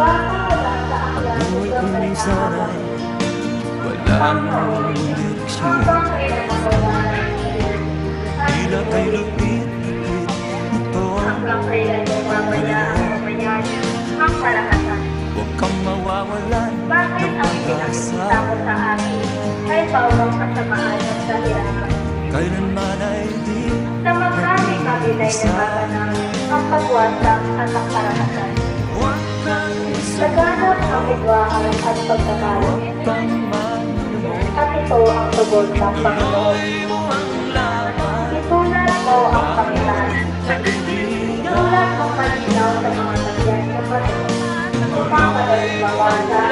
Buhay ko minsan'y walang direksyon. Tila kay lupit-lupit ito huwag kang mawawalan ng pag-asa. Kailanman ay di sa marami kabilay na baganang ang pagwasak at ang karanasan. Laganap ang bigwaan at pagkakalangit. At ito ang tugod ng Panginoon. Itulat mo ang Panginoon. Itulat mo kalinaw sa mga tagyan ng Panginoon. Upang madaling mawala